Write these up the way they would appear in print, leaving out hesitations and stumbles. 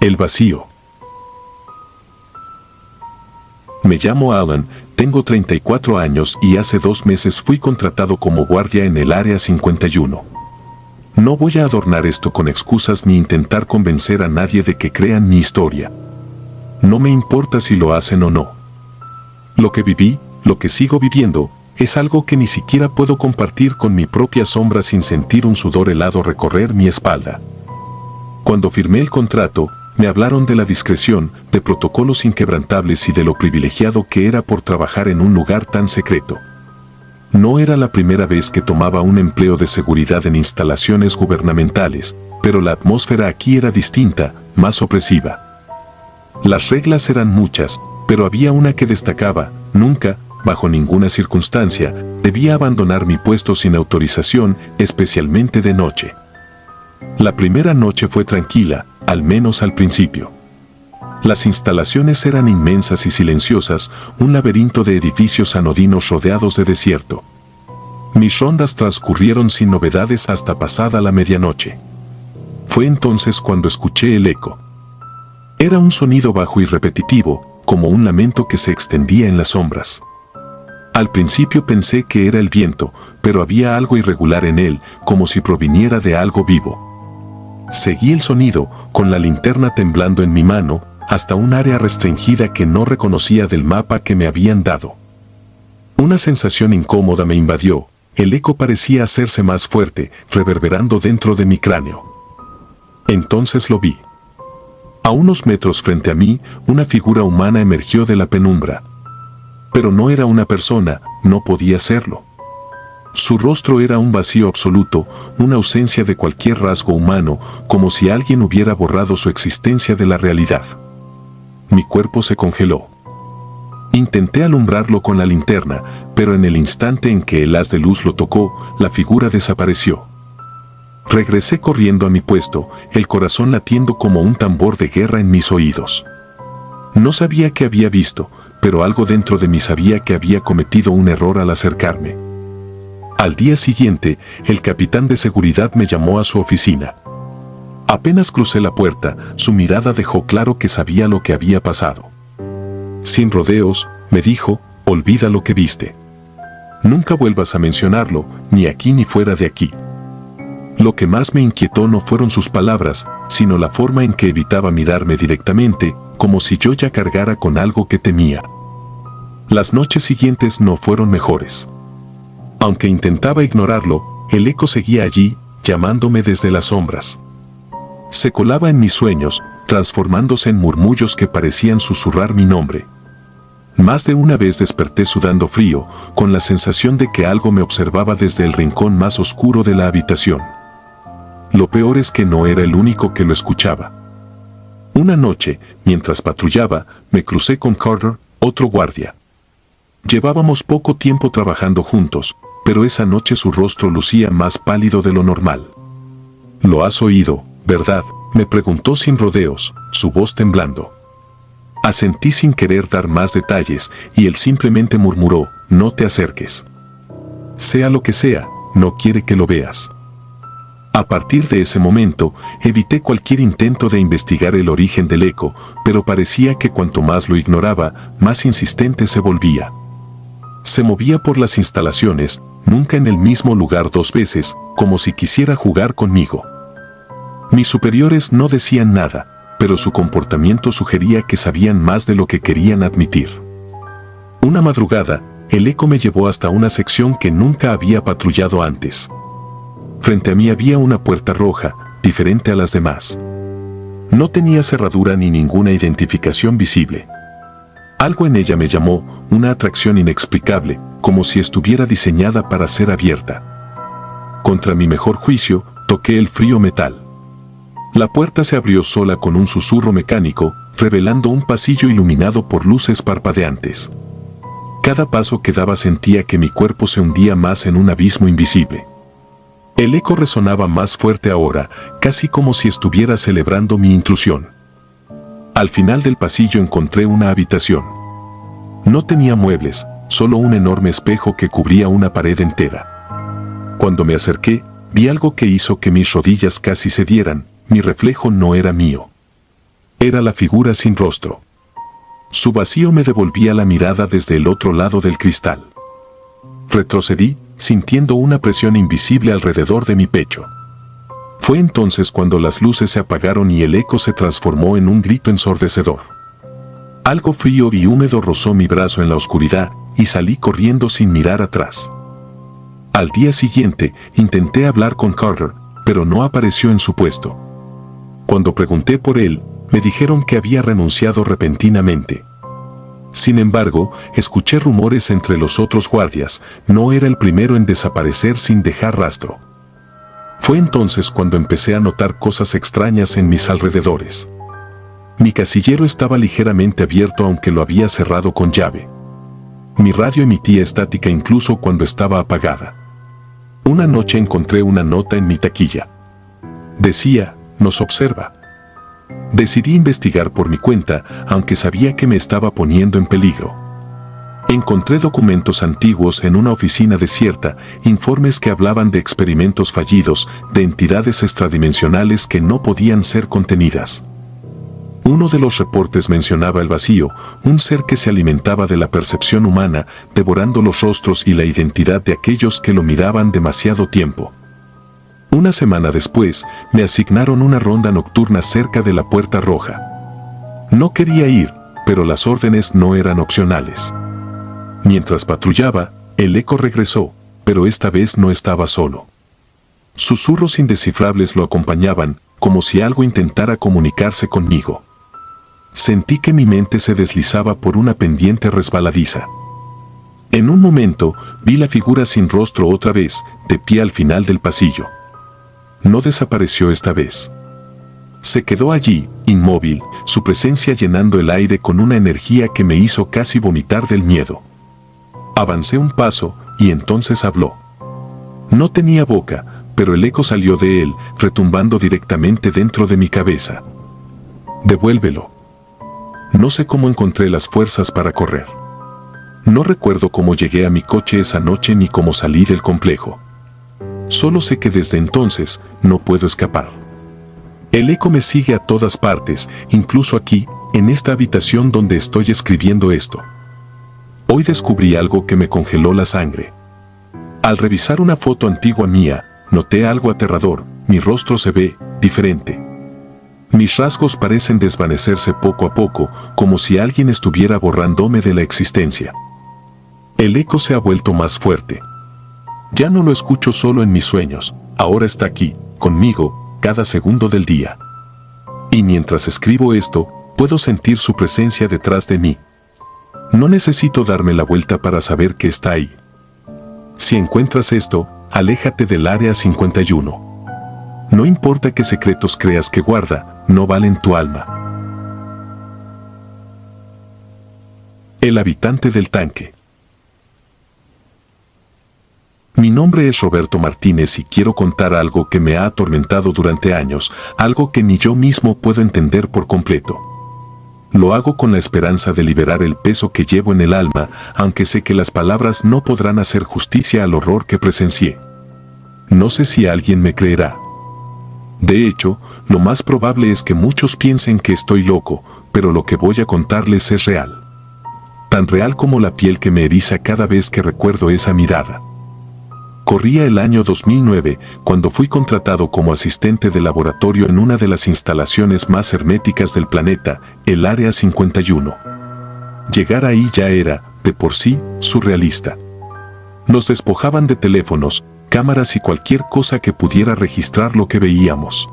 El vacío. Me llamo Alan, tengo 34 años y hace 2 meses fui contratado como guardia en el Área 51. No voy a adornar esto con excusas ni intentar convencer a nadie de que crean mi historia. No me importa si lo hacen o no. Lo que viví, lo que sigo viviendo, es algo que ni siquiera puedo compartir con mi propia sombra sin sentir un sudor helado recorrer mi espalda. Cuando firmé el contrato, me hablaron de la discreción, de protocolos inquebrantables y de lo privilegiado que era por trabajar en un lugar tan secreto. No era la primera vez que tomaba un empleo de seguridad en instalaciones gubernamentales, pero la atmósfera aquí era distinta, más opresiva. Las reglas eran muchas, pero había una que destacaba: nunca, bajo ninguna circunstancia, debía abandonar mi puesto sin autorización, especialmente de noche. La primera noche fue tranquila, al menos al principio. Las instalaciones eran inmensas y silenciosas, un laberinto de edificios anodinos rodeados de desierto. Mis rondas transcurrieron sin novedades hasta pasada la medianoche. Fue entonces cuando escuché el eco. Era un sonido bajo y repetitivo, como un lamento que se extendía en las sombras. Al principio pensé que era el viento, pero había algo irregular en él, como si proviniera de algo vivo. Seguí el sonido, con la linterna temblando en mi mano, hasta un área restringida que no reconocía del mapa que me habían dado. Una sensación incómoda me invadió, el eco parecía hacerse más fuerte, reverberando dentro de mi cráneo. Entonces lo vi. A unos metros frente a mí, una figura humana emergió de la penumbra. Pero no era una persona, no podía serlo. Su rostro era un vacío absoluto, una ausencia de cualquier rasgo humano, como si alguien hubiera borrado su existencia de la realidad. Mi cuerpo se congeló. Intenté alumbrarlo con la linterna, pero en el instante en que el haz de luz lo tocó, la figura desapareció. Regresé corriendo a mi puesto, el corazón latiendo como un tambor de guerra en mis oídos. No sabía qué había visto, pero algo dentro de mí sabía que había cometido un error al acercarme. Al día siguiente, el capitán de seguridad me llamó a su oficina. Apenas crucé la puerta, su mirada dejó claro que sabía lo que había pasado. Sin rodeos, me dijo: olvida lo que viste. Nunca vuelvas a mencionarlo, ni aquí ni fuera de aquí. Lo que más me inquietó no fueron sus palabras, sino la forma en que evitaba mirarme directamente, como si yo ya cargara con algo que temía. Las noches siguientes no fueron mejores. Aunque intentaba ignorarlo, el eco seguía allí, llamándome desde las sombras. Se colaba en mis sueños, transformándose en murmullos que parecían susurrar mi nombre. Más de una vez desperté sudando frío, con la sensación de que algo me observaba desde el rincón más oscuro de la habitación. Lo peor es que no era el único que lo escuchaba. Una noche, mientras patrullaba, me crucé con Carter, otro guardia. Llevábamos poco tiempo trabajando juntos, pero esa noche su rostro lucía más pálido de lo normal. «¿Lo has oído, verdad?», me preguntó sin rodeos, su voz temblando. Asentí sin querer dar más detalles, y él simplemente murmuró: «No te acerques. Sea lo que sea, no quiere que lo veas». A partir de ese momento, evité cualquier intento de investigar el origen del eco, pero parecía que cuanto más lo ignoraba, más insistente se volvía. Se movía por las instalaciones, nunca en el mismo lugar 2 veces, como si quisiera jugar conmigo. Mis superiores no decían nada, pero su comportamiento sugería que sabían más de lo que querían admitir. Una madrugada, el eco me llevó hasta una sección que nunca había patrullado antes. Frente a mí había una puerta roja, diferente a las demás. No tenía cerradura ni ninguna identificación visible. Algo en ella me llamó, una atracción inexplicable, como si estuviera diseñada para ser abierta. Contra mi mejor juicio, toqué el frío metal. La puerta se abrió sola con un susurro mecánico, revelando un pasillo iluminado por luces parpadeantes. Cada paso que daba sentía que mi cuerpo se hundía más en un abismo invisible. El eco resonaba más fuerte ahora, casi como si estuviera celebrando mi intrusión. Al final del pasillo encontré una habitación. No tenía muebles, solo un enorme espejo que cubría una pared entera. Cuando me acerqué, vi algo que hizo que mis rodillas casi cedieran. Mi reflejo no era mío. Era la figura sin rostro. Su vacío me devolvía la mirada desde el otro lado del cristal. Retrocedí, sintiendo una presión invisible alrededor de mi pecho. Fue entonces cuando las luces se apagaron y el eco se transformó en un grito ensordecedor. Algo frío y húmedo rozó mi brazo en la oscuridad y salí corriendo sin mirar atrás. Al día siguiente, intenté hablar con Carter, pero no apareció en su puesto. Cuando pregunté por él, me dijeron que había renunciado repentinamente. Sin embargo, escuché rumores entre los otros guardias, no era el primero en desaparecer sin dejar rastro. Fue entonces cuando empecé a notar cosas extrañas en mis alrededores. Mi casillero estaba ligeramente abierto aunque lo había cerrado con llave. Mi radio emitía estática incluso cuando estaba apagada. Una noche encontré una nota en mi taquilla. Decía, nos observa. Decidí investigar por mi cuenta, aunque sabía que me estaba poniendo en peligro. Encontré documentos antiguos en una oficina desierta, informes que hablaban de experimentos fallidos, de entidades extradimensionales que no podían ser contenidas. Uno de los reportes mencionaba el vacío, un ser que se alimentaba de la percepción humana, devorando los rostros y la identidad de aquellos que lo miraban demasiado tiempo. Una semana después, me asignaron una ronda nocturna cerca de la Puerta Roja. No quería ir, pero las órdenes no eran opcionales. Mientras patrullaba, el eco regresó, pero esta vez no estaba solo. Susurros indescifrables lo acompañaban, como si algo intentara comunicarse conmigo. Sentí que mi mente se deslizaba por una pendiente resbaladiza. En un momento, vi la figura sin rostro otra vez, de pie al final del pasillo. No desapareció esta vez. Se quedó allí, inmóvil, su presencia llenando el aire con una energía que me hizo casi vomitar del miedo. Avancé un paso, y entonces habló. No tenía boca, pero el eco salió de él, retumbando directamente dentro de mi cabeza. Devuélvelo. No sé cómo encontré las fuerzas para correr. No recuerdo cómo llegué a mi coche esa noche ni cómo salí del complejo. Solo sé que desde entonces no puedo escapar. El eco me sigue a todas partes, incluso aquí, en esta habitación donde estoy escribiendo esto. Hoy descubrí algo que me congeló la sangre. Al revisar una foto antigua mía, noté algo aterrador, mi rostro se ve diferente. Mis rasgos parecen desvanecerse poco a poco, como si alguien estuviera borrándome de la existencia. El eco se ha vuelto más fuerte. Ya no lo escucho solo en mis sueños, ahora está aquí, conmigo, cada segundo del día. Y mientras escribo esto, puedo sentir su presencia detrás de mí. No necesito darme la vuelta para saber que está ahí. Si encuentras esto, aléjate del Área 51. No importa qué secretos creas que guarda, no valen tu alma. El habitante del tanque. Mi nombre es Roberto Martínez y quiero contar algo que me ha atormentado durante años, algo que ni yo mismo puedo entender por completo. Lo hago con la esperanza de liberar el peso que llevo en el alma, aunque sé que las palabras no podrán hacer justicia al horror que presencié. No sé si alguien me creerá. De hecho, lo más probable es que muchos piensen que estoy loco, pero lo que voy a contarles es real. Tan real como la piel que me eriza cada vez que recuerdo esa mirada. Corría el año 2009, cuando fui contratado como asistente de laboratorio en una de las instalaciones más herméticas del planeta, el Área 51. Llegar ahí ya era, de por sí, surrealista. Nos despojaban de teléfonos, cámaras y cualquier cosa que pudiera registrar lo que veíamos.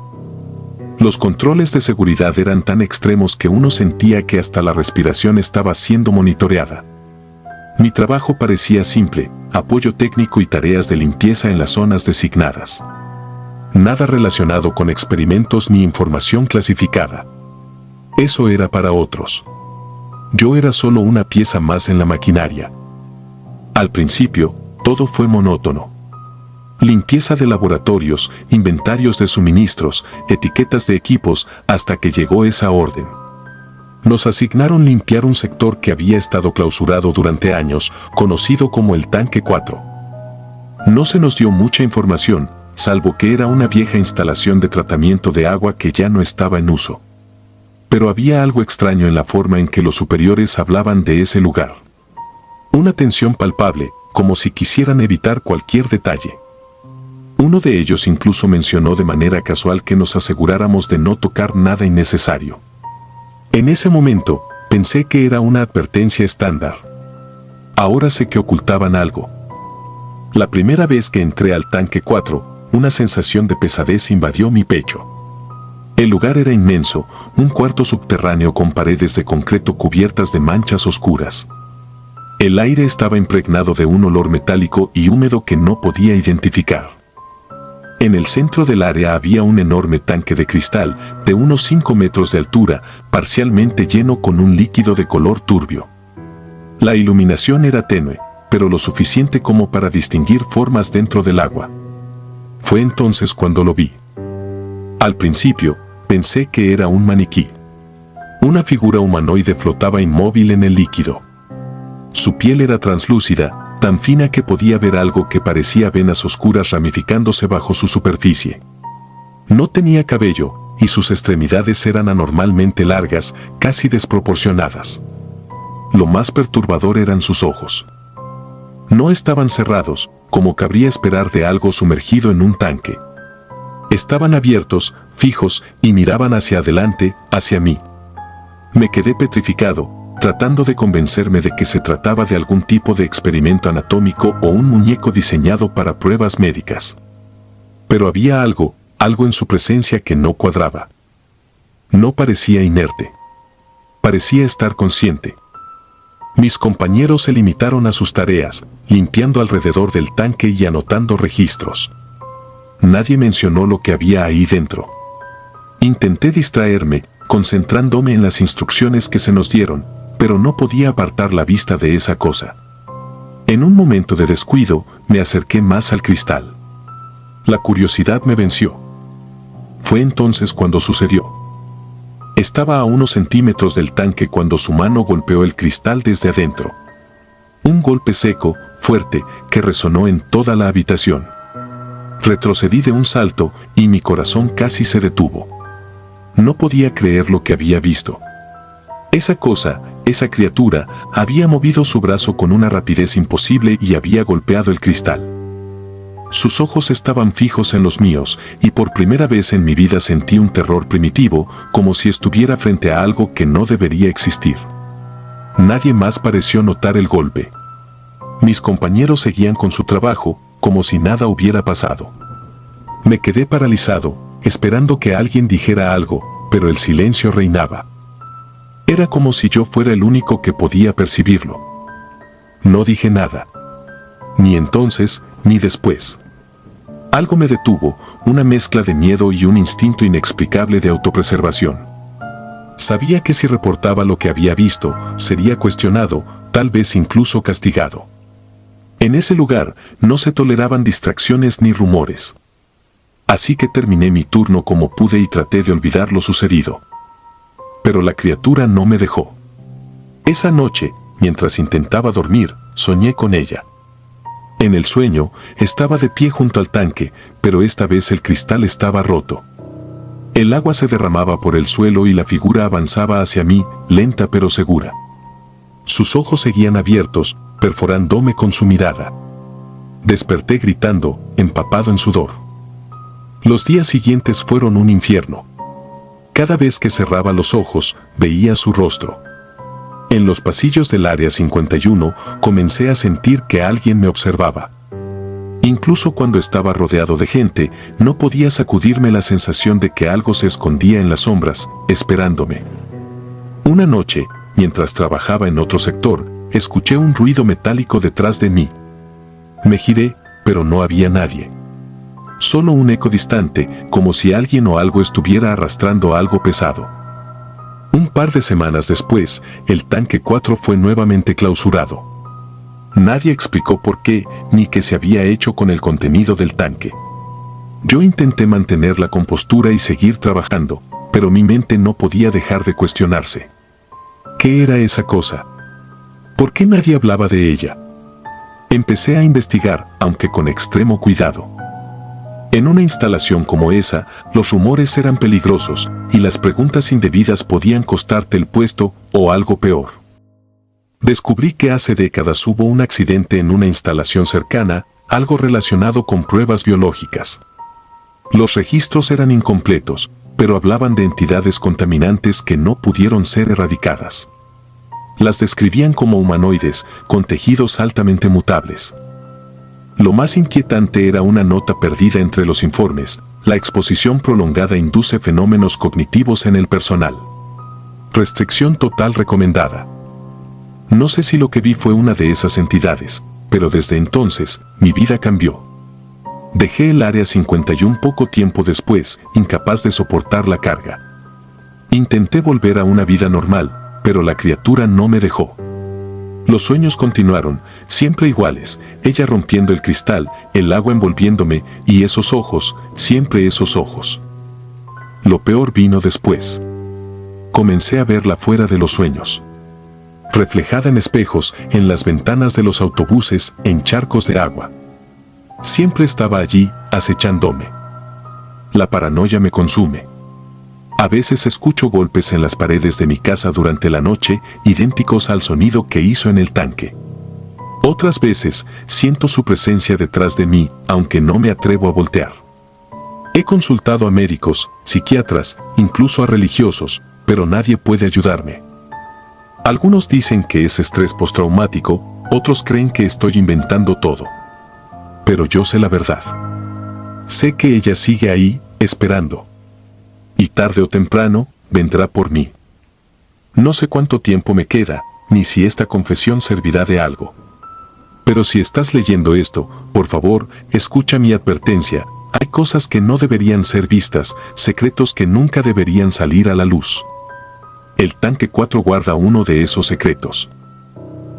Los controles de seguridad eran tan extremos que uno sentía que hasta la respiración estaba siendo monitoreada. Mi trabajo parecía simple, apoyo técnico y tareas de limpieza en las zonas designadas. Nada relacionado con experimentos ni información clasificada. Eso era para otros. Yo era solo una pieza más en la maquinaria. Al principio, todo fue monótono. Limpieza de laboratorios, inventarios de suministros, etiquetas de equipos, hasta que llegó esa orden. Nos asignaron limpiar un sector que había estado clausurado durante años, conocido como el Tanque 4. No se nos dio mucha información, salvo que era una vieja instalación de tratamiento de agua que ya no estaba en uso. pero había algo extraño en la forma en que los superiores hablaban de ese lugar. Una tensión palpable, como si quisieran evitar cualquier detalle. Uno de ellos incluso mencionó de manera casual que nos aseguráramos de no tocar nada innecesario. En ese momento, pensé que era una advertencia estándar. Ahora sé que ocultaban algo. La primera vez que entré al tanque 4, una sensación de pesadez invadió mi pecho. El lugar era inmenso, un cuarto subterráneo con paredes de concreto cubiertas de manchas oscuras. El aire estaba impregnado de un olor metálico y húmedo que no podía identificar. En el centro del área había un enorme tanque de cristal de unos 5 metros de altura, parcialmente lleno con un líquido de color turbio. La iluminación era tenue, pero lo suficiente como para distinguir formas dentro del agua. Fue entonces cuando lo vi. Al principio, pensé que era un maniquí. Una figura humanoide flotaba inmóvil en el líquido. Su piel era translúcida, tan fina que podía ver algo que parecía venas oscuras ramificándose bajo su superficie. No tenía cabello, y sus extremidades eran anormalmente largas, casi desproporcionadas. Lo más perturbador eran sus ojos. No estaban cerrados, como cabría esperar de algo sumergido en un tanque. Estaban abiertos, fijos, y miraban hacia adelante, hacia mí. Me quedé petrificado, tratando de convencerme de que se trataba de algún tipo de experimento anatómico o un muñeco diseñado para pruebas médicas. Pero había algo en su presencia que no cuadraba. No parecía inerte. Parecía estar consciente. Mis compañeros se limitaron a sus tareas, limpiando alrededor del tanque y anotando registros. Nadie mencionó lo que había ahí dentro. Intenté distraerme, concentrándome en las instrucciones que se nos dieron, pero no podía apartar la vista de esa cosa. En un momento de descuido, me acerqué más al cristal. La curiosidad me venció. Fue entonces cuando sucedió. Estaba a unos centímetros del tanque cuando su mano golpeó el cristal desde adentro. Un golpe seco, fuerte, que resonó en toda la habitación. Retrocedí de un salto y mi corazón casi se detuvo. No podía creer lo que había visto. Esa cosa, esa criatura, había movido su brazo con una rapidez imposible y había golpeado el cristal. Sus ojos estaban fijos en los míos, y por primera vez en mi vida sentí un terror primitivo, como si estuviera frente a algo que no debería existir. Nadie más pareció notar el golpe. Mis compañeros seguían con su trabajo, como si nada hubiera pasado. Me quedé paralizado, esperando que alguien dijera algo, pero el silencio reinaba. Era como si yo fuera el único que podía percibirlo. No dije nada. Ni entonces, ni después. Algo me detuvo, una mezcla de miedo y un instinto inexplicable de autopreservación. Sabía que si reportaba lo que había visto, sería cuestionado, tal vez incluso castigado. En ese lugar no se toleraban distracciones ni rumores. Así que terminé mi turno como pude y traté de olvidar lo sucedido. Pero la criatura no me dejó. Esa noche, mientras intentaba dormir, soñé con ella. En el sueño, estaba de pie junto al tanque, pero esta vez el cristal estaba roto. El agua se derramaba por el suelo y la figura avanzaba hacia mí, lenta pero segura. Sus ojos seguían abiertos, perforándome con su mirada. Desperté gritando, empapado en sudor. Los días siguientes fueron un infierno. Cada vez que cerraba los ojos, veía su rostro. En los pasillos del Área 51, comencé a sentir que alguien me observaba. Incluso cuando estaba rodeado de gente, no podía sacudirme la sensación de que algo se escondía en las sombras, esperándome. Una noche, mientras trabajaba en otro sector, escuché un ruido metálico detrás de mí. Me giré, pero no había nadie. Solo un eco distante, como si alguien o algo estuviera arrastrando algo pesado. Un par de semanas después, el tanque 4 fue nuevamente clausurado. Nadie explicó por qué, ni qué se había hecho con el contenido del tanque. Yo intenté mantener la compostura y seguir trabajando, pero mi mente no podía dejar de cuestionarse. ¿Qué era esa cosa? ¿Por qué nadie hablaba de ella? Empecé a investigar, aunque con extremo cuidado. En una instalación como esa, los rumores eran peligrosos y las preguntas indebidas podían costarte el puesto o algo peor. Descubrí que hace décadas hubo un accidente en una instalación cercana, algo relacionado con pruebas biológicas. Los registros eran incompletos, pero hablaban de entidades contaminantes que no pudieron ser erradicadas. Las describían como humanoides, con tejidos altamente mutables. Lo más inquietante era una nota perdida entre los informes: la exposición prolongada induce fenómenos cognitivos en el personal. Restricción total recomendada. No sé si lo que vi fue una de esas entidades, pero desde entonces, mi vida cambió. Dejé el Área 51 poco tiempo después, incapaz de soportar la carga. Intenté volver a una vida normal, pero la criatura no me dejó. Los sueños continuaron, siempre iguales, ella rompiendo el cristal, el agua envolviéndome, y esos ojos, siempre esos ojos. Lo peor vino después. Comencé a verla fuera de los sueños. Reflejada en espejos, en las ventanas de los autobuses, en charcos de agua. Siempre estaba allí, acechándome. La paranoia me consume. A veces escucho golpes en las paredes de mi casa durante la noche, idénticos al sonido que hizo en el tanque. Otras veces, siento su presencia detrás de mí, aunque no me atrevo a voltear. He consultado a médicos, psiquiatras, incluso a religiosos, pero nadie puede ayudarme. Algunos dicen que es estrés postraumático, otros creen que estoy inventando todo. Pero yo sé la verdad. Sé que ella sigue ahí, esperando. Y tarde o temprano, vendrá por mí. No sé cuánto tiempo me queda, ni si esta confesión servirá de algo. Pero si estás leyendo esto, por favor, escucha mi advertencia. Hay cosas que no deberían ser vistas, secretos que nunca deberían salir a la luz. El tanque 4 guarda uno de esos secretos.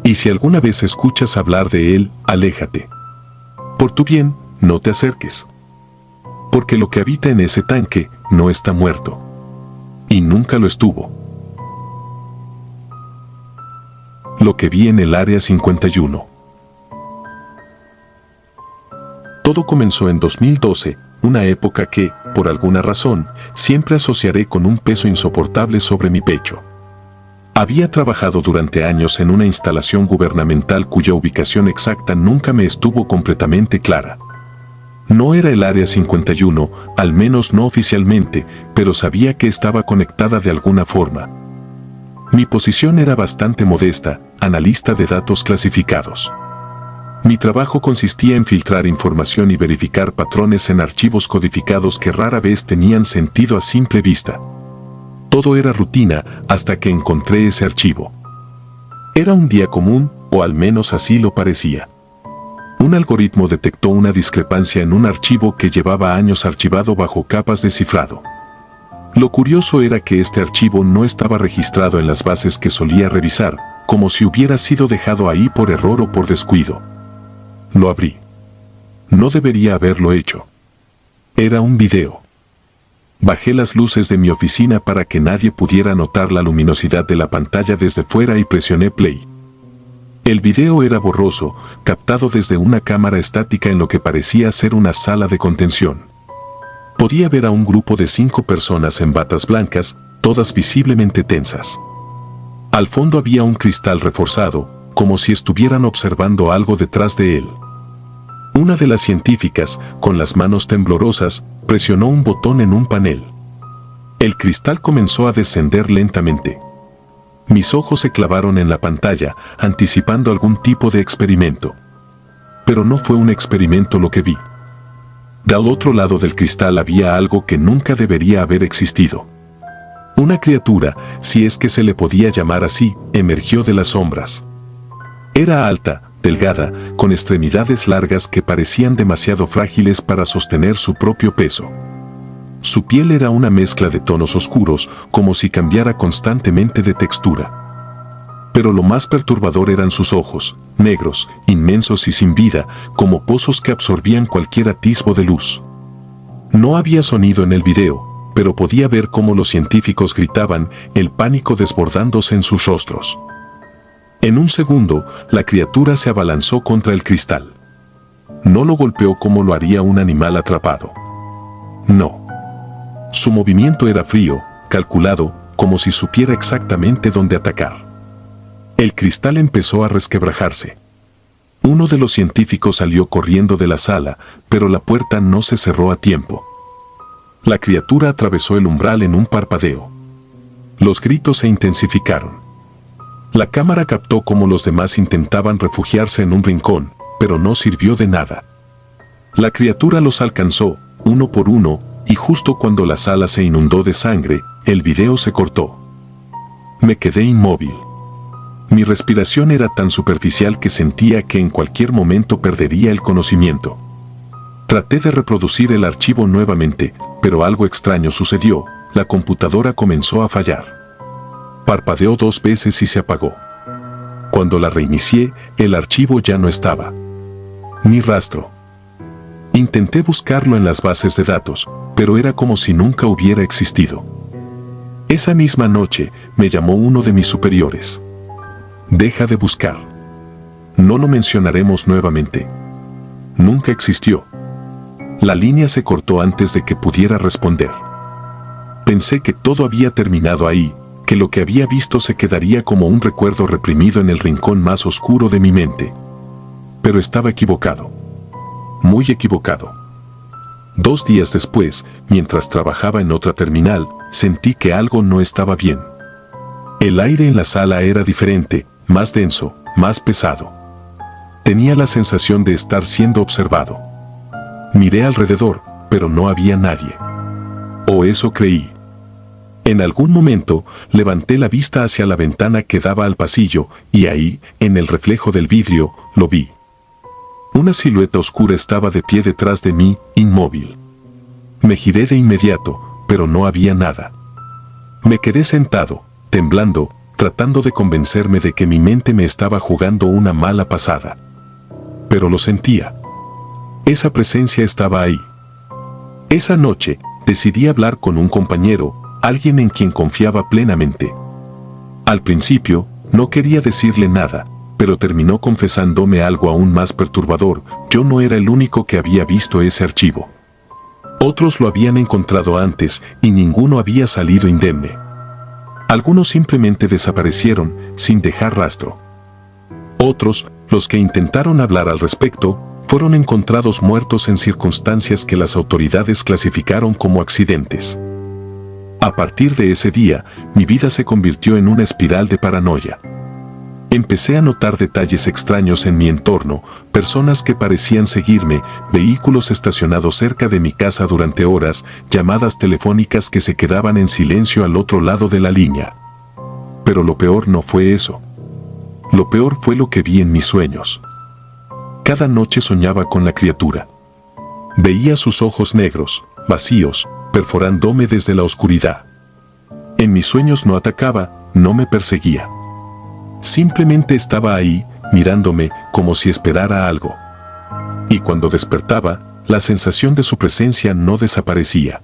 Y si alguna vez escuchas hablar de él, aléjate. Por tu bien, no te acerques. Porque lo que habita en ese tanque no está muerto. Y nunca lo estuvo. Lo que vi en el Área 51. Todo comenzó en 2012, una época que, por alguna razón, siempre asociaré con un peso insoportable sobre mi pecho. Había trabajado durante años en una instalación gubernamental cuya ubicación exacta nunca me estuvo completamente clara. No era el Área 51, al menos no oficialmente, pero sabía que estaba conectada de alguna forma. Mi posición era bastante modesta, analista de datos clasificados. Mi trabajo consistía en filtrar información y verificar patrones en archivos codificados que rara vez tenían sentido a simple vista. Todo era rutina hasta que encontré ese archivo. Era un día común, o al menos así lo parecía. Un algoritmo detectó una discrepancia en un archivo que llevaba años archivado bajo capas de cifrado. Lo curioso era que este archivo no estaba registrado en las bases que solía revisar, como si hubiera sido dejado ahí por error o por descuido. Lo abrí. No debería haberlo hecho. Era un video. Bajé las luces de mi oficina para que nadie pudiera notar la luminosidad de la pantalla desde fuera y presioné play. El video era borroso, captado desde una cámara estática en lo que parecía ser una sala de contención. Podía ver a un grupo de 5 personas en batas blancas, todas visiblemente tensas. Al fondo había un cristal reforzado, como si estuvieran observando algo detrás de él. Una de las científicas, con las manos temblorosas, presionó un botón en un panel. El cristal comenzó a descender lentamente. Mis ojos se clavaron en la pantalla, anticipando algún tipo de experimento. Pero no fue un experimento lo que vi. Del otro lado del cristal había algo que nunca debería haber existido. Una criatura, si es que se le podía llamar así, emergió de las sombras. Era alta, delgada, con extremidades largas que parecían demasiado frágiles para sostener su propio peso. Su piel era una mezcla de tonos oscuros, como si cambiara constantemente de textura. Pero lo más perturbador eran sus ojos, negros, inmensos y sin vida, como pozos que absorbían cualquier atisbo de luz. No había sonido en el video, pero podía ver cómo los científicos gritaban, el pánico desbordándose en sus rostros. En un segundo, la criatura se abalanzó contra el cristal. No lo golpeó como lo haría un animal atrapado. No. Su movimiento era frío, calculado, como si supiera exactamente dónde atacar. El cristal empezó a resquebrajarse. Uno de los científicos salió corriendo de la sala, pero la puerta no se cerró a tiempo. La criatura atravesó el umbral en un parpadeo. Los gritos se intensificaron. La cámara captó cómo los demás intentaban refugiarse en un rincón, pero no sirvió de nada. La criatura los alcanzó, uno por uno, y justo cuando la sala se inundó de sangre, el video se cortó. Me quedé inmóvil. Mi respiración era tan superficial que sentía que en cualquier momento perdería el conocimiento. Traté de reproducir el archivo nuevamente, pero algo extraño sucedió, la computadora comenzó a fallar. Parpadeó 2 veces y se apagó. Cuando la reinicié, el archivo ya no estaba. Ni rastro. Intenté buscarlo en las bases de datos, pero era como si nunca hubiera existido. Esa misma noche, me llamó uno de mis superiores. Deja de buscar. No lo mencionaremos nuevamente. Nunca existió. La línea se cortó antes de que pudiera responder. Pensé que todo había terminado ahí, que lo que había visto se quedaría como un recuerdo reprimido en el rincón más oscuro de mi mente. Pero estaba equivocado. Muy equivocado. 2 días después, mientras trabajaba en otra terminal, sentí que algo no estaba bien. El aire en la sala era diferente, más denso, más pesado. Tenía la sensación de estar siendo observado. Miré alrededor, pero no había nadie. O eso creí. En algún momento, levanté la vista hacia la ventana que daba al pasillo, y ahí, en el reflejo del vidrio, lo vi. Una silueta oscura estaba de pie detrás de mí, inmóvil. Me giré de inmediato, pero no había nada. Me quedé sentado, temblando, tratando de convencerme de que mi mente me estaba jugando una mala pasada. Pero lo sentía. Esa presencia estaba ahí. Esa noche, decidí hablar con un compañero, alguien en quien confiaba plenamente. Al principio, no quería decirle nada, pero terminó confesándome algo aún más perturbador. Yo no era el único que había visto ese archivo. Otros lo habían encontrado antes y ninguno había salido indemne. Algunos simplemente desaparecieron sin dejar rastro. Otros, los que intentaron hablar al respecto, fueron encontrados muertos en circunstancias que las autoridades clasificaron como accidentes. A partir de ese día, mi vida se convirtió en una espiral de paranoia. Empecé a notar detalles extraños en mi entorno, personas que parecían seguirme, vehículos estacionados cerca de mi casa durante horas, llamadas telefónicas que se quedaban en silencio al otro lado de la línea. Pero lo peor no fue eso. Lo peor fue lo que vi en mis sueños. Cada noche soñaba con la criatura. Veía sus ojos negros, vacíos, perforándome desde la oscuridad. En mis sueños no atacaba, no me perseguía. Simplemente estaba ahí, mirándome, como si esperara algo. Y cuando despertaba, la sensación de su presencia no desaparecía.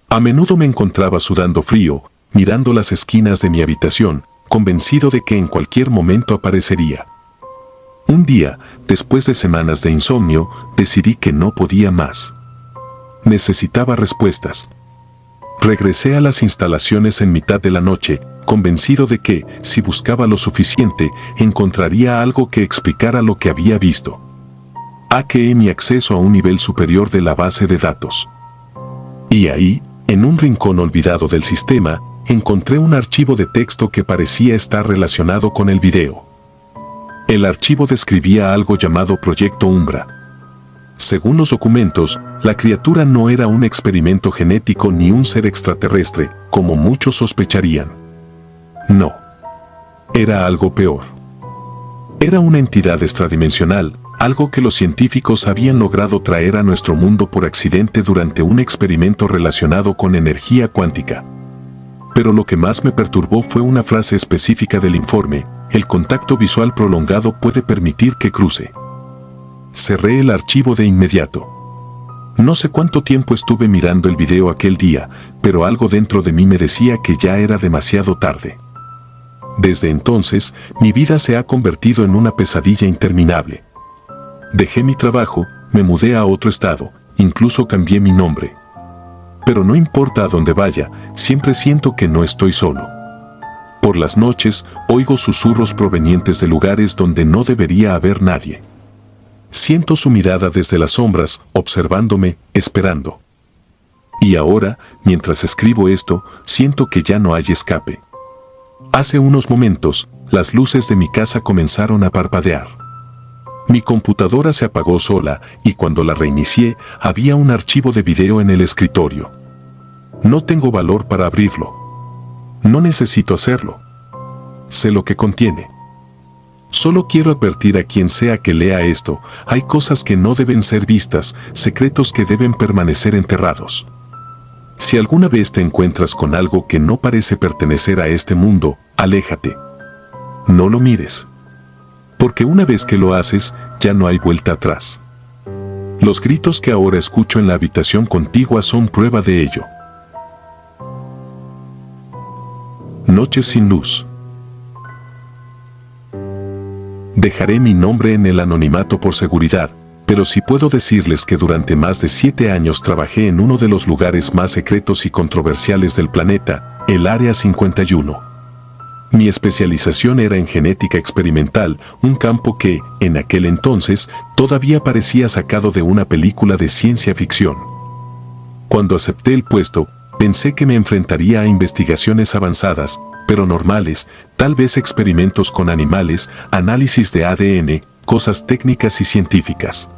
A menudo me encontraba sudando frío, mirando las esquinas de mi habitación, convencido de que en cualquier momento aparecería. Un día, después de semanas de insomnio, decidí que no podía más. Necesitaba respuestas. Regresé a las instalaciones en mitad de la noche, convencido de que, si buscaba lo suficiente, encontraría algo que explicara lo que había visto. Hackeé mi acceso a un nivel superior de la base de datos. Y ahí, en un rincón olvidado del sistema, encontré un archivo de texto que parecía estar relacionado con el video. El archivo describía algo llamado Proyecto Umbra. Según los documentos, la criatura no era un experimento genético ni un ser extraterrestre, como muchos sospecharían. No. Era algo peor. Era una entidad extradimensional, algo que los científicos habían logrado traer a nuestro mundo por accidente durante un experimento relacionado con energía cuántica. Pero lo que más me perturbó fue una frase específica del informe: el contacto visual prolongado puede permitir que cruce. Cerré el archivo de inmediato. No sé cuánto tiempo estuve mirando el video aquel día, pero algo dentro de mí me decía que ya era demasiado tarde. Desde entonces, mi vida se ha convertido en una pesadilla interminable. Dejé mi trabajo, me mudé a otro estado, incluso cambié mi nombre. Pero no importa a dónde vaya, siempre siento que no estoy solo. Por las noches, oigo susurros provenientes de lugares donde no debería haber nadie. Siento su mirada desde las sombras, observándome, esperando. Y ahora, mientras escribo esto, siento que ya no hay escape. Hace unos momentos, las luces de mi casa comenzaron a parpadear. Mi computadora se apagó sola y cuando la reinicié, había un archivo de video en el escritorio. No tengo valor para abrirlo. No necesito hacerlo. Sé lo que contiene. Solo quiero advertir a quien sea que lea esto, hay cosas que no deben ser vistas, secretos que deben permanecer enterrados. Si alguna vez te encuentras con algo que no parece pertenecer a este mundo, aléjate. No lo mires. Porque una vez que lo haces, ya no hay vuelta atrás. Los gritos que ahora escucho en la habitación contigua son prueba de ello. Noches sin luz. Dejaré mi nombre en el anonimato por seguridad, pero sí puedo decirles que durante más de 7 años trabajé en uno de los lugares más secretos y controversiales del planeta, el Área 51. Mi especialización era en genética experimental, un campo que, en aquel entonces, todavía parecía sacado de una película de ciencia ficción. Cuando acepté el puesto, pensé que me enfrentaría a investigaciones avanzadas, pero normales, tal vez experimentos con animales, análisis de ADN, cosas técnicas y científicas.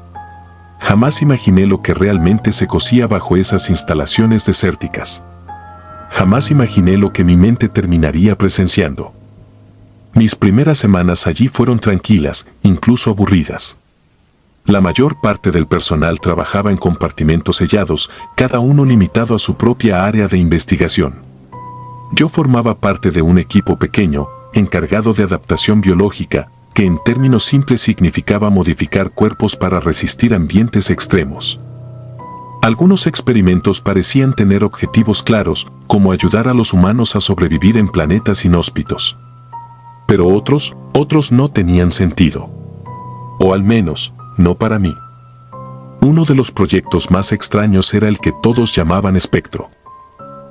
Jamás imaginé lo que realmente se cocía bajo esas instalaciones desérticas. Jamás imaginé lo que mi mente terminaría presenciando. Mis primeras semanas allí fueron tranquilas, incluso aburridas. La mayor parte del personal trabajaba en compartimentos sellados, cada uno limitado a su propia área de investigación. Yo formaba parte de un equipo pequeño, encargado de adaptación biológica, que en términos simples significaba modificar cuerpos para resistir ambientes extremos. Algunos experimentos parecían tener objetivos claros, como ayudar a los humanos a sobrevivir en planetas inhóspitos. Pero otros no tenían sentido. O al menos, no para mí. Uno de los proyectos más extraños era el que todos llamaban espectro.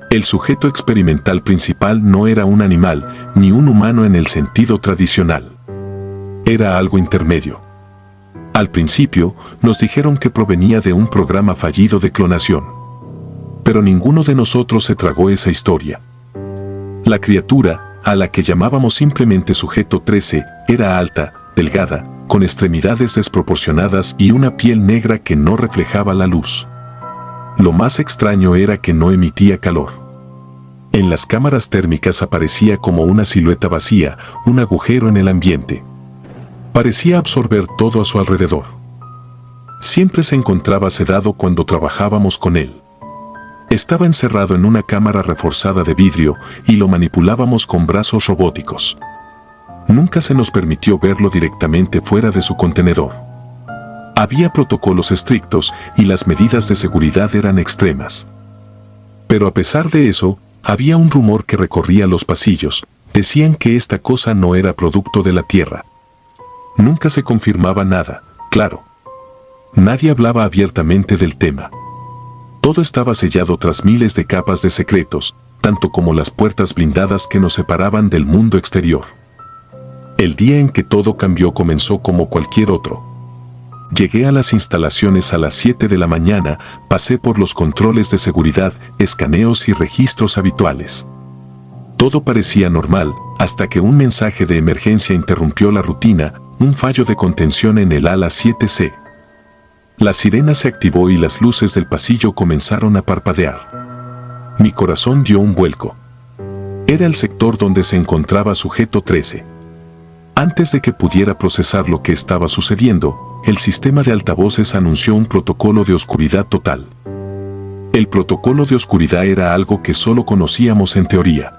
El sujeto experimental principal no era un animal, ni un humano en el sentido tradicional. Era algo intermedio. Al principio, nos dijeron que provenía de un programa fallido de clonación. Pero ninguno de nosotros se tragó esa historia. La criatura, a la que llamábamos simplemente sujeto 13, era alta, delgada, con extremidades desproporcionadas y una piel negra que no reflejaba la luz. Lo más extraño era que no emitía calor. En las cámaras térmicas aparecía como una silueta vacía, un agujero en el ambiente. Parecía absorber todo a su alrededor. Siempre se encontraba sedado cuando trabajábamos con él. Estaba encerrado en una cámara reforzada de vidrio y lo manipulábamos con brazos robóticos. Nunca se nos permitió verlo directamente fuera de su contenedor. Había protocolos estrictos y las medidas de seguridad eran extremas. Pero a pesar de eso, había un rumor que recorría los pasillos. Decían que esta cosa no era producto de la Tierra. Nunca se confirmaba nada, claro. Nadie hablaba abiertamente del tema. Todo estaba sellado tras miles de capas de secretos, tanto como las puertas blindadas que nos separaban del mundo exterior. El día en que todo cambió comenzó como cualquier otro. Llegué a las instalaciones a las 7 de la mañana, pasé por los controles de seguridad, escaneos y registros habituales. Todo parecía normal, hasta que un mensaje de emergencia interrumpió la rutina, un fallo de contención en el ala 7C. La sirena se activó y las luces del pasillo comenzaron a parpadear. Mi corazón dio un vuelco. Era el sector donde se encontraba sujeto 13. Antes de que pudiera procesar lo que estaba sucediendo, el sistema de altavoces anunció un protocolo de oscuridad total. El protocolo de oscuridad era algo que solo conocíamos en teoría.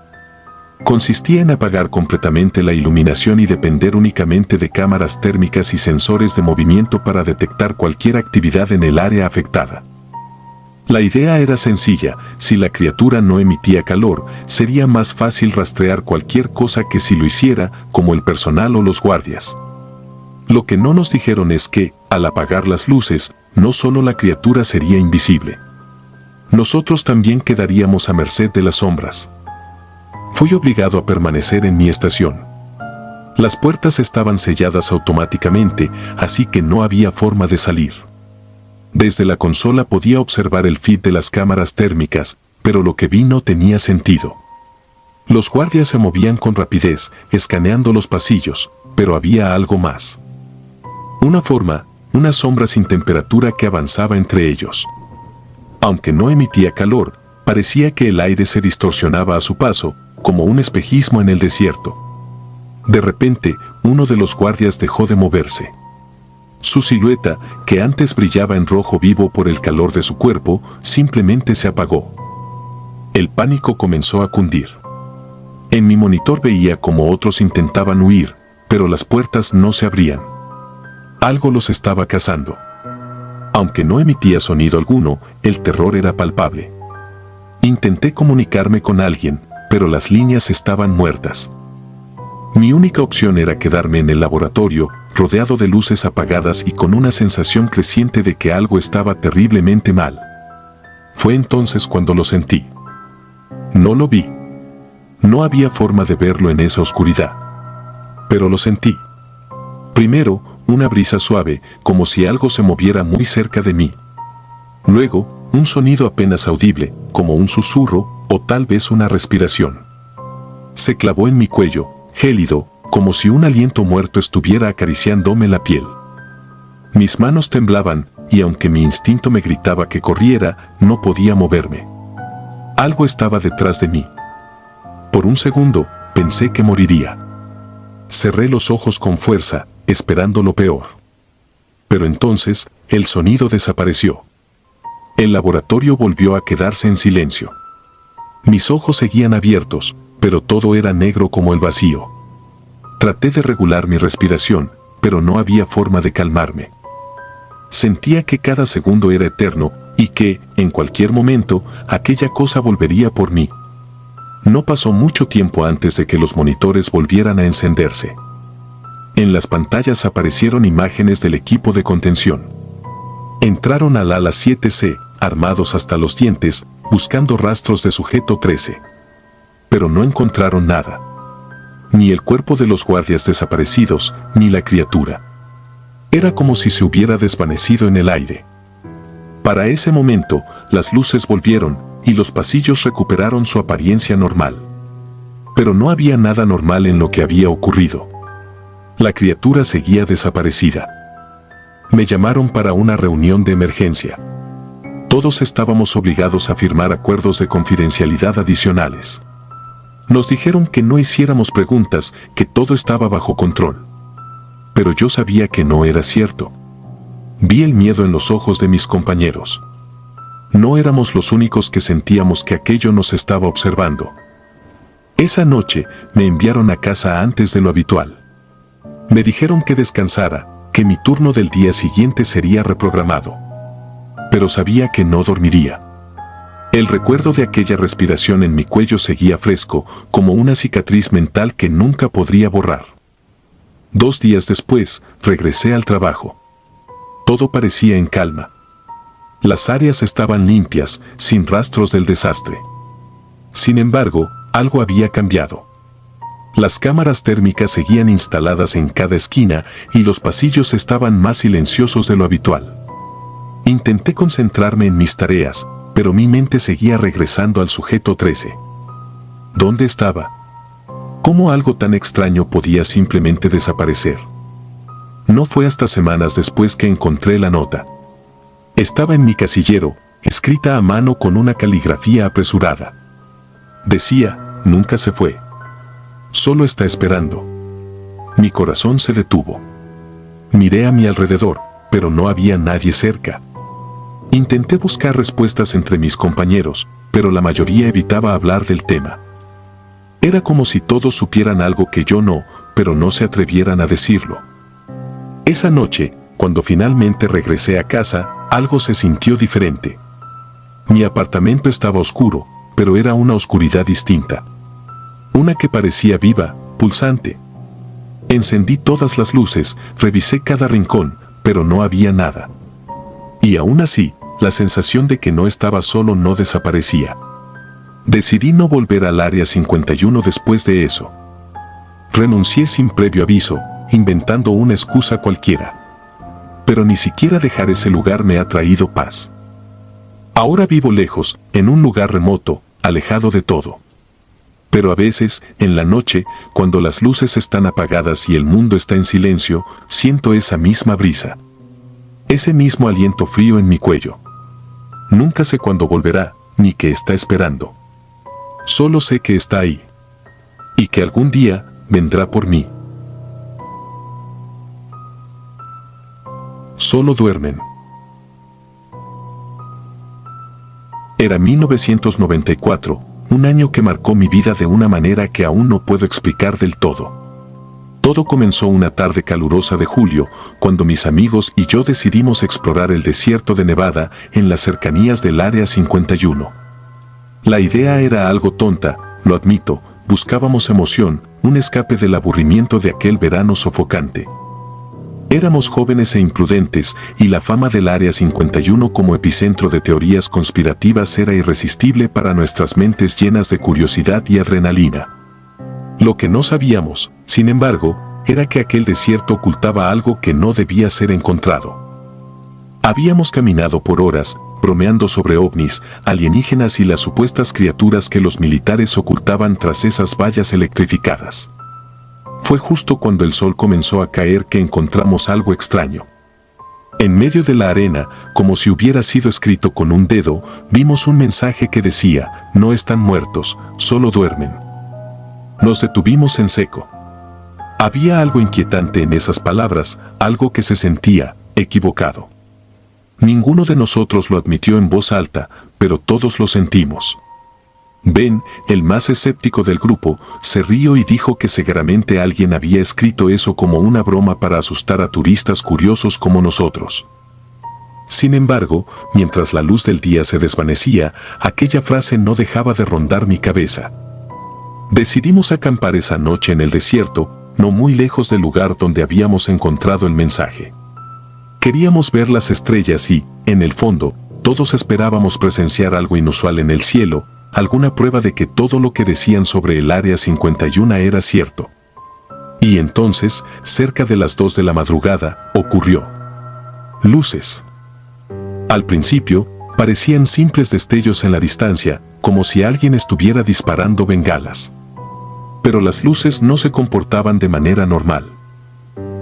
Consistía en apagar completamente la iluminación y depender únicamente de cámaras térmicas y sensores de movimiento para detectar cualquier actividad en el área afectada. La idea era sencilla: si la criatura no emitía calor, sería más fácil rastrear cualquier cosa que si lo hiciera, como el personal o los guardias. Lo que no nos dijeron es que, al apagar las luces, no solo la criatura sería invisible. nosotros también quedaríamos a merced de las sombras. Fui obligado a permanecer en mi estación. Las puertas estaban selladas automáticamente, así que no había forma de salir. Desde la consola podía observar el feed de las cámaras térmicas, pero lo que vi no tenía sentido. Los guardias se movían con rapidez, escaneando los pasillos, pero había algo más. Una sombra sin temperatura que avanzaba entre ellos. Aunque no emitía calor, parecía que el aire se distorsionaba a su paso, como un espejismo en el desierto. De repente, uno de los guardias dejó de moverse. Su silueta, que antes brillaba en rojo vivo por el calor de su cuerpo, simplemente se apagó. El pánico comenzó a cundir. En mi monitor veía como otros intentaban huir, pero las puertas no se abrían. Algo los estaba cazando. Aunque no emitía sonido alguno, el terror era palpable. Intenté comunicarme con alguien, pero las líneas estaban muertas. Mi única opción era quedarme en el laboratorio, rodeado de luces apagadas y con una sensación creciente de que algo estaba terriblemente mal. Fue entonces cuando lo sentí. No lo vi. No había forma de verlo en esa oscuridad. Pero lo sentí. Primero, una brisa suave, como si algo se moviera muy cerca de mí. Luego, un sonido apenas audible, como un susurro o tal vez una respiración. Se clavó en mi cuello, gélido, como si un aliento muerto estuviera acariciándome la piel. Mis manos temblaban, y aunque mi instinto me gritaba que corriera, no podía moverme. Algo estaba detrás de mí. Por un segundo, pensé que moriría. Cerré los ojos con fuerza, esperando lo peor. Pero entonces, el sonido desapareció. El laboratorio volvió a quedarse en silencio. Mis ojos seguían abiertos, pero todo era negro como el vacío. Traté de regular mi respiración, pero no había forma de calmarme. Sentía que cada segundo era eterno y que, en cualquier momento, aquella cosa volvería por mí. No pasó mucho tiempo antes de que los monitores volvieran a encenderse. En las pantallas aparecieron imágenes del equipo de contención. Entraron al ala 7C, armados hasta los dientes, buscando rastros de sujeto 13. Pero no encontraron nada. Ni el cuerpo de los guardias desaparecidos, ni la criatura. Era como si se hubiera desvanecido en el aire. Para ese momento, las luces volvieron, y los pasillos recuperaron su apariencia normal. Pero no había nada normal en lo que había ocurrido. La criatura seguía desaparecida. Me llamaron para una reunión de emergencia. Todos estábamos obligados a firmar acuerdos de confidencialidad adicionales. Nos dijeron que no hiciéramos preguntas, que todo estaba bajo control. Pero yo sabía que no era cierto. Vi el miedo en los ojos de mis compañeros. No éramos los únicos que sentíamos que aquello nos estaba observando. Esa noche me enviaron a casa antes de lo habitual. Me dijeron que descansara, que mi turno del día siguiente sería reprogramado. Pero sabía que no dormiría. El recuerdo de aquella respiración en mi cuello seguía fresco, como una cicatriz mental que nunca podría borrar. 2 días después, regresé al trabajo. Todo parecía en calma. Las áreas estaban limpias, sin rastros del desastre. Sin embargo, algo había cambiado. Las cámaras térmicas seguían instaladas en cada esquina y los pasillos estaban más silenciosos de lo habitual. Intenté concentrarme en mis tareas, pero mi mente seguía regresando al sujeto 13. ¿Dónde estaba? ¿Cómo algo tan extraño podía simplemente desaparecer? No fue hasta semanas después que encontré la nota. Estaba en mi casillero, escrita a mano con una caligrafía apresurada. Decía, nunca se fue. Solo está esperando. Mi corazón se detuvo. Miré a mi alrededor, pero no había nadie cerca. Intenté buscar respuestas entre mis compañeros, pero la mayoría evitaba hablar del tema. Era como si todos supieran algo que yo no, pero no se atrevieran a decirlo. Esa noche, cuando finalmente regresé a casa, algo se sintió diferente. Mi apartamento estaba oscuro, pero era una oscuridad distinta. Una que parecía viva, pulsante. Encendí todas las luces, revisé cada rincón, pero no había nada. Y aún así, la sensación de que no estaba solo no desaparecía. Decidí no volver al Área 51 después de eso. Renuncié sin previo aviso, inventando una excusa cualquiera. Pero ni siquiera dejar ese lugar me ha traído paz. Ahora vivo lejos, en un lugar remoto, alejado de todo. Pero a veces, en la noche, cuando las luces están apagadas y el mundo está en silencio, siento esa misma brisa. Ese mismo aliento frío en mi cuello. Nunca sé cuándo volverá, ni qué está esperando. Solo sé que está ahí. Y que algún día vendrá por mí. Solo duermen. Era 1994, un año que marcó mi vida de una manera que aún no puedo explicar del todo. Todo comenzó una tarde calurosa de julio, cuando mis amigos y yo decidimos explorar el desierto de Nevada en las cercanías del Área 51. La idea era algo tonta, lo admito, buscábamos emoción, un escape del aburrimiento de aquel verano sofocante. Éramos jóvenes e imprudentes, y la fama del Área 51 como epicentro de teorías conspirativas era irresistible para nuestras mentes llenas de curiosidad y adrenalina. Lo que no sabíamos, sin embargo, era que aquel desierto ocultaba algo que no debía ser encontrado. Habíamos caminado por horas, bromeando sobre ovnis, alienígenas y las supuestas criaturas que los militares ocultaban tras esas vallas electrificadas. Fue justo cuando el sol comenzó a caer que encontramos algo extraño. En medio de la arena, como si hubiera sido escrito con un dedo, vimos un mensaje que decía: no están muertos, solo duermen. Nos detuvimos en seco. Había algo inquietante en esas palabras, algo que se sentía equivocado. Ninguno de nosotros lo admitió en voz alta, pero todos lo sentimos. Ben, el más escéptico del grupo, se rió y dijo que seguramente alguien había escrito eso como una broma para asustar a turistas curiosos como nosotros. Sin embargo, mientras la luz del día se desvanecía, aquella frase no dejaba de rondar mi cabeza. Decidimos acampar esa noche en el desierto, no muy lejos del lugar donde habíamos encontrado el mensaje. Queríamos ver las estrellas y, en el fondo, todos esperábamos presenciar algo inusual en el cielo, alguna prueba de que todo lo que decían sobre el Área 51 era cierto. Y entonces, cerca de las 2 de la madrugada, ocurrió. Luces. Al principio, parecían simples destellos en la distancia, como si alguien estuviera disparando bengalas. Pero las luces no se comportaban de manera normal.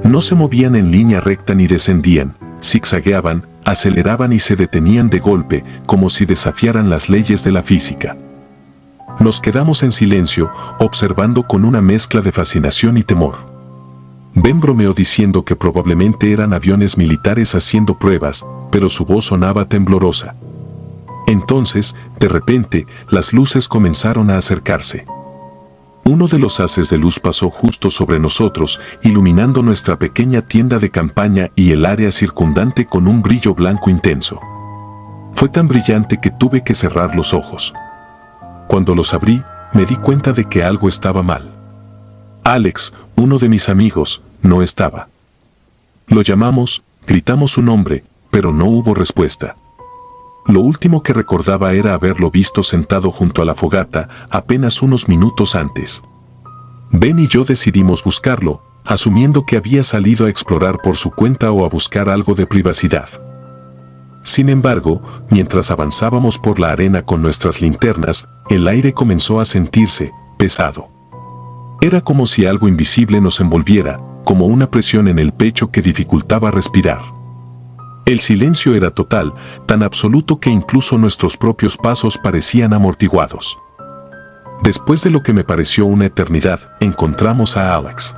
No se movían en línea recta ni descendían, zigzagueaban, aceleraban y se detenían de golpe, como si desafiaran las leyes de la física. Nos quedamos en silencio, observando con una mezcla de fascinación y temor. Ben bromeó diciendo que probablemente eran aviones militares haciendo pruebas, pero su voz sonaba temblorosa. Entonces, de repente, las luces comenzaron a acercarse. Uno de los haces de luz pasó justo sobre nosotros, iluminando nuestra pequeña tienda de campaña y el área circundante con un brillo blanco intenso. Fue tan brillante que tuve que cerrar los ojos. Cuando los abrí, me di cuenta de que algo estaba mal. Alex, uno de mis amigos, no estaba. Lo llamamos, gritamos su nombre, pero no hubo respuesta. Lo último que recordaba era haberlo visto sentado junto a la fogata apenas unos minutos antes. Ben y yo decidimos buscarlo, asumiendo que había salido a explorar por su cuenta o a buscar algo de privacidad. Sin embargo, mientras avanzábamos por la arena con nuestras linternas, el aire comenzó a sentirse pesado. Era como si algo invisible nos envolviera, como una presión en el pecho que dificultaba respirar. El silencio era total, tan absoluto que incluso nuestros propios pasos parecían amortiguados. Después de lo que me pareció una eternidad, encontramos a Alex.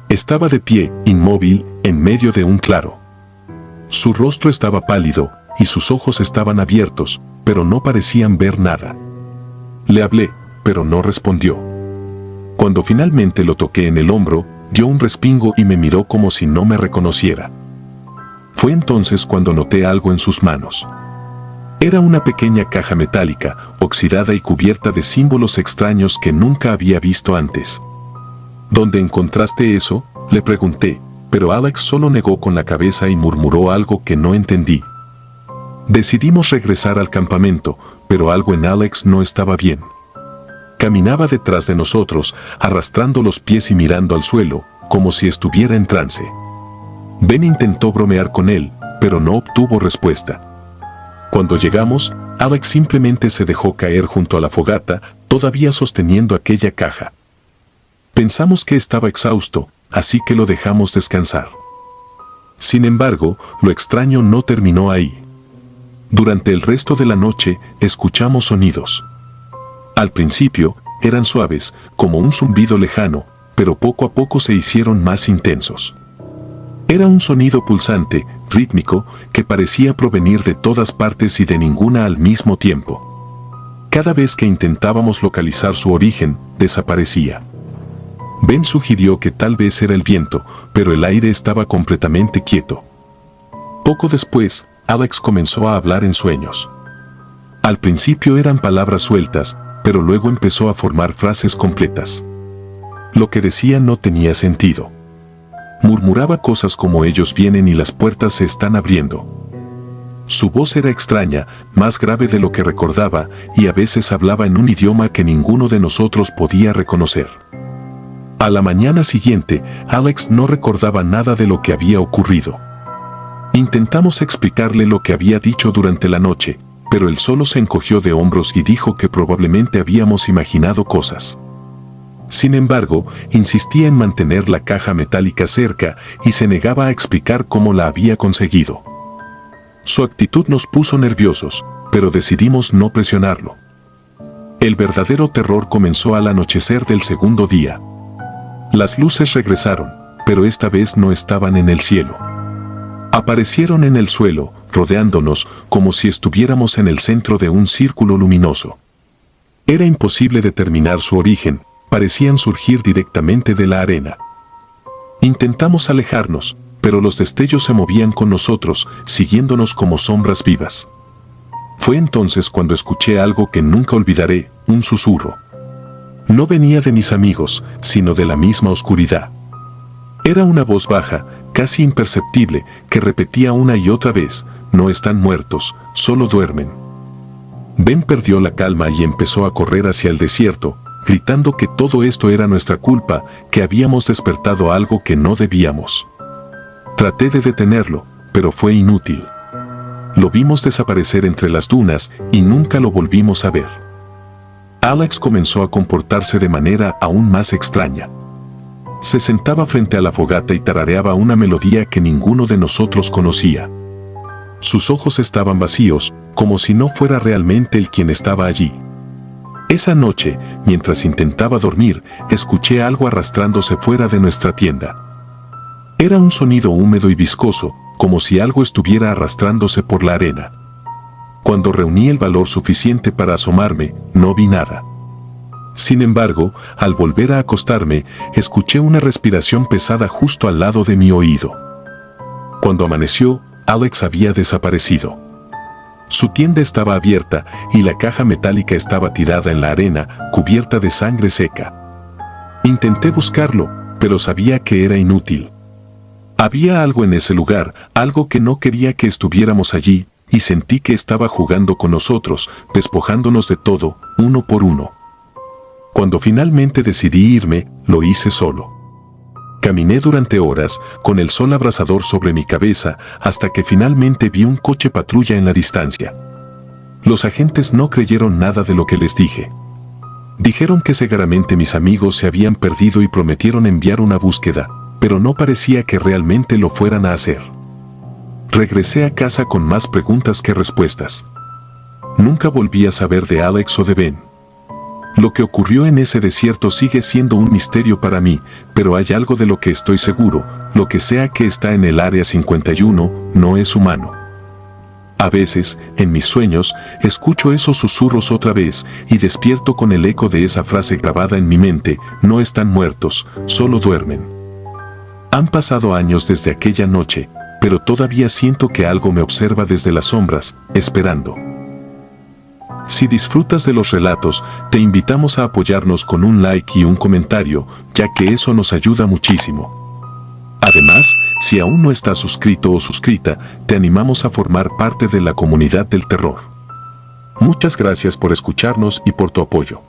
Estaba de pie, inmóvil, en medio de un claro. Su rostro estaba pálido, y sus ojos estaban abiertos, pero no parecían ver nada. Le hablé, pero no respondió. Cuando finalmente lo toqué en el hombro, dio un respingo y me miró como si no me reconociera. Fue entonces cuando noté algo en sus manos. Era una pequeña caja metálica, oxidada y cubierta de símbolos extraños que nunca había visto antes. ¿Dónde encontraste eso?, le pregunté, pero Alex solo negó con la cabeza y murmuró algo que no entendí. Decidimos regresar al campamento, pero algo en Alex no estaba bien. Caminaba detrás de nosotros, arrastrando los pies y mirando al suelo, como si estuviera en trance. Ben intentó bromear con él, pero no obtuvo respuesta. Cuando llegamos, Alex simplemente se dejó caer junto a la fogata, todavía sosteniendo aquella caja. Pensamos que estaba exhausto, así que lo dejamos descansar. Sin embargo, lo extraño no terminó ahí. Durante el resto de la noche, escuchamos sonidos. Al principio, eran suaves, como un zumbido lejano, pero poco a poco se hicieron más intensos. Era un sonido pulsante, rítmico, que parecía provenir de todas partes y de ninguna al mismo tiempo. Cada vez que intentábamos localizar su origen, desaparecía. Ben sugirió que tal vez era el viento, pero el aire estaba completamente quieto. Poco después, Alex comenzó a hablar en sueños. Al principio eran palabras sueltas, pero luego empezó a formar frases completas. Lo que decía no tenía sentido. Murmuraba cosas como ellos vienen y las puertas se están abriendo. Su voz era extraña, más grave de lo que recordaba, y a veces hablaba en un idioma que ninguno de nosotros podía reconocer. A la mañana siguiente, Alex no recordaba nada de lo que había ocurrido. Intentamos explicarle lo que había dicho durante la noche, pero él solo se encogió de hombros y dijo que probablemente habíamos imaginado cosas. Sin embargo, insistía en mantener la caja metálica cerca y se negaba a explicar cómo la había conseguido. Su actitud nos puso nerviosos, pero decidimos no presionarlo. El verdadero terror comenzó al anochecer del segundo día. Las luces regresaron, pero esta vez no estaban en el cielo. Aparecieron en el suelo, rodeándonos, como si estuviéramos en el centro de un círculo luminoso. Era imposible determinar su origen, parecían surgir directamente de la arena. Intentamos alejarnos, pero los destellos se movían con nosotros, siguiéndonos como sombras vivas. Fue entonces cuando escuché algo que nunca olvidaré, un susurro. No venía de mis amigos, sino de la misma oscuridad. Era una voz baja, casi imperceptible, que repetía una y otra vez: no están muertos, solo duermen. Ben perdió la calma y empezó a correr hacia el desierto, gritando que todo esto era nuestra culpa, que habíamos despertado algo que no debíamos. Traté de detenerlo, pero fue inútil. Lo vimos desaparecer entre las dunas y nunca lo volvimos a ver. Alex comenzó a comportarse de manera aún más extraña. Se sentaba frente a la fogata y tarareaba una melodía que ninguno de nosotros conocía. Sus ojos estaban vacíos, como si no fuera realmente él quien estaba allí. Esa noche, mientras intentaba dormir, escuché algo arrastrándose fuera de nuestra tienda. Era un sonido húmedo y viscoso, como si algo estuviera arrastrándose por la arena. Cuando reuní el valor suficiente para asomarme, no vi nada. Sin embargo, al volver a acostarme, escuché una respiración pesada justo al lado de mi oído. Cuando amaneció, Alex había desaparecido. Su tienda estaba abierta y la caja metálica estaba tirada en la arena, cubierta de sangre seca. Intenté buscarlo, pero sabía que era inútil. Había algo en ese lugar, algo que no quería que estuviéramos allí, y sentí que estaba jugando con nosotros, despojándonos de todo, uno por uno. Cuando finalmente decidí irme, lo hice solo. Caminé durante horas, con el sol abrasador sobre mi cabeza, hasta que finalmente vi un coche patrulla en la distancia. Los agentes no creyeron nada de lo que les dije. Dijeron que seguramente mis amigos se habían perdido y prometieron enviar una búsqueda, pero no parecía que realmente lo fueran a hacer. Regresé a casa con más preguntas que respuestas. Nunca volví a saber de Alex o de Ben. Lo que ocurrió en ese desierto sigue siendo un misterio para mí, pero hay algo de lo que estoy seguro: lo que sea que está en el Área 51 no es humano. A veces, en mis sueños, escucho esos susurros otra vez y despierto con el eco de esa frase grabada en mi mente: no están muertos, solo duermen. Han pasado años desde aquella noche, pero todavía siento que algo me observa desde las sombras, esperando. Si disfrutas de los relatos, te invitamos a apoyarnos con un like y un comentario, ya que eso nos ayuda muchísimo. Además, si aún no estás suscrito o suscrita, te animamos a formar parte de la comunidad del terror. Muchas gracias por escucharnos y por tu apoyo.